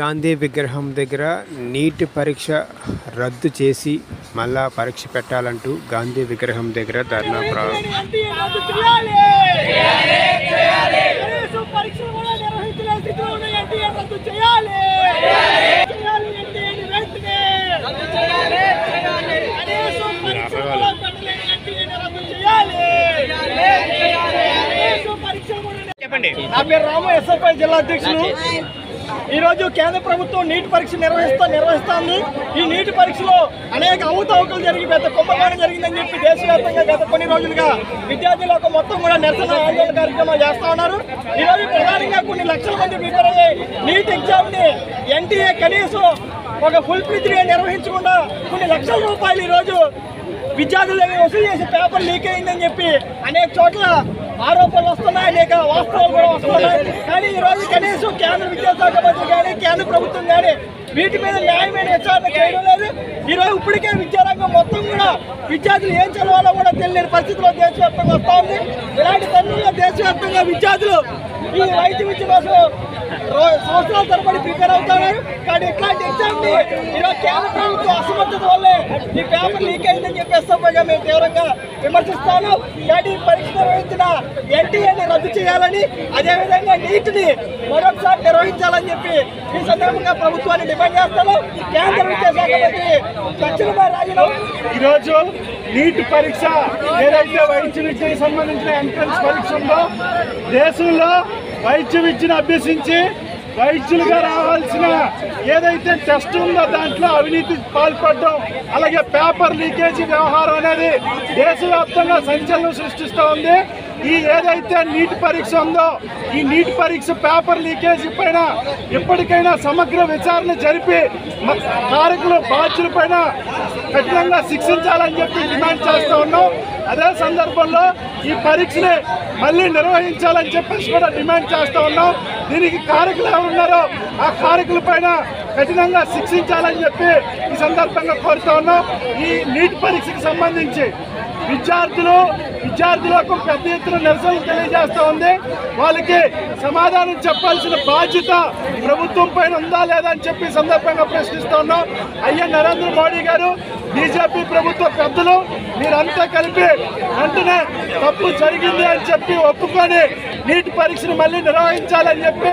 గాంధీ విగ్రహం దగ్గర నీట్ పరీక్ష రద్దు చేసి మళ్ళా పరీక్ష పెట్టాలంటూ గాంధీ విగ్రహం దగ్గర ధర్నా నా పేరు రాము, ఎస్ఎఫ్ఐ జిల్లా అధ్యక్షులు. ఈరోజు కేంద్ర ప్రభుత్వం నీట్ పరీక్ష నిర్వహిస్తోంది. ఈ నీటి పరీక్షలో అనేక అవకతవకలు జరిగి పెద్ద కుంభకోణం జరిగిందని చెప్పి దేశవ్యాప్తంగా గత కొన్ని రోజులుగా విద్యార్థులకు మొత్తం కూడా నిరసన ఆందోళన కార్యక్రమాలు చేస్తా ఉన్నారు. ఈరోజు ప్రధానంగా కొన్ని లక్షల మంది ప్రిపేర్ అయ్యే నీట్ ఎగ్జామ్ ని ఎన్టీఏ కనీసం ఒక ఫుల్ ఫ్లెడ్జ్గా నిర్వహించకుండా కొన్ని లక్షల రూపాయలు ఈరోజు విద్యార్థులు వసూలు చేసి పేపర్ లీక్ అయిందని చెప్పి అనేక చోట్ల ఆరోపణలు వస్తున్నాయి, అనేక వాస్తవాలు కూడా వస్తున్నాయి. కానీ ఈరోజు కనీసం కేంద్ర విద్యాశాఖ మంత్రి కానీ కేంద్ర ప్రభుత్వం కానీ వీటి మీద న్యాయమైన విచారణ చేయడం లేదు. ఈరోజు ఇప్పటికే విద్యారంగం మొత్తం కూడా విద్యార్థులు ఏం చదవాలో కూడా తెలియని పరిస్థితిలో దేశవ్యాప్తంగా వస్తూ ఉంది. ఇలాంటి తరుణంలో దేశవ్యాప్తంగా విద్యార్థులు ఈ వైద్య విద్య కోసం సంవత్సరాల తరబడి ప్రిపేర్ అవుతున్నారు. కానీ ఇట్లాంటి ఎగ్జామ్ ని ఈరోజు కేంద్ర ప్రభుత్వం అసమర్థత వల్లే ఈ పేపర్ లీక్ అయిందని చెప్పి ఎస్ఎఫ్ఐగా మేము తీవ్రంగా విమర్శిస్తాను. కానీ పరీక్ష నిర్వహించిన ఎన్టీఏని రద్దు చేయాలని, అదేవిధంగా నీటిని మరొకసారి నిర్వహించాలని చెప్పి ఈ సందర్భంగా ప్రభుత్వాన్ని డిమాండ్ చేస్తాను. కేంద్ర విద్యాశాఖ మంత్రి తక్షణమే రాజీనామా. ఈరోజు నీట్ పరీక్ష ఏదైతే వైద్య విద్యకు సంబంధించిన ఎంట్రన్స్ పరీక్ష ఉందో, దేశంలో వైద్య విద్యను అభ్యసించి వైద్యులుగా రావాల్సిన ఏదైతే టెస్ట్ ఉందో దాంట్లో అవినీతి పాల్పడడం, అలాగే పేపర్ లీకేజీ వ్యవహారం అనేది దేశవ్యాప్తంగా సంచలనం సృష్టిస్తూ ఉంది. ఈ ఏదైతే నీట్ పరీక్ష ఉందో ఈ నీట్ పరీక్ష పేపర్ లీకేజీ పైన ఎప్పటికైనా సమగ్ర విచారణ జరిపి కారకులు బాధ్యుల పైన కఠినంగా శిక్షించాలని చెప్పి డిమాండ్ చేస్తూ ఉన్నాం. అదే సందర్భంలో ఈ పరీక్షని మళ్ళీ నిర్వహించాలని చెప్పేసి కూడా డిమాండ్ చేస్తూ ఉన్నాం. దీనికి కారకులు ఎవరున్నారో ఆ కారకుల పైన కఠినంగా శిక్షించాలని చెప్పి ఈ సందర్భంగా కోరుతూ ఉన్నాం. ఈ నీట్ పరీక్షకు సంబంధించి విద్యార్థులకు పెద్ద ఎత్తున నిరసనలు తెలియజేస్తూ ఉంది. వాళ్ళకి సమాధానం చెప్పాల్సిన బాధ్యత ప్రభుత్వం పైన ఉందా లేదా అని చెప్పి సందర్భంగా ప్రశ్నిస్తూ ఉన్నాం. అయ్యా నరేంద్ర మోడీ గారు, బీజేపీ ప్రభుత్వ పెద్దలు మీరంతా కలిపి వెంటనే తప్పు జరిగింది అని చెప్పి ఒప్పుకొని నీట్ పరీక్షను మళ్ళీ నిర్వహించాలని చెప్పి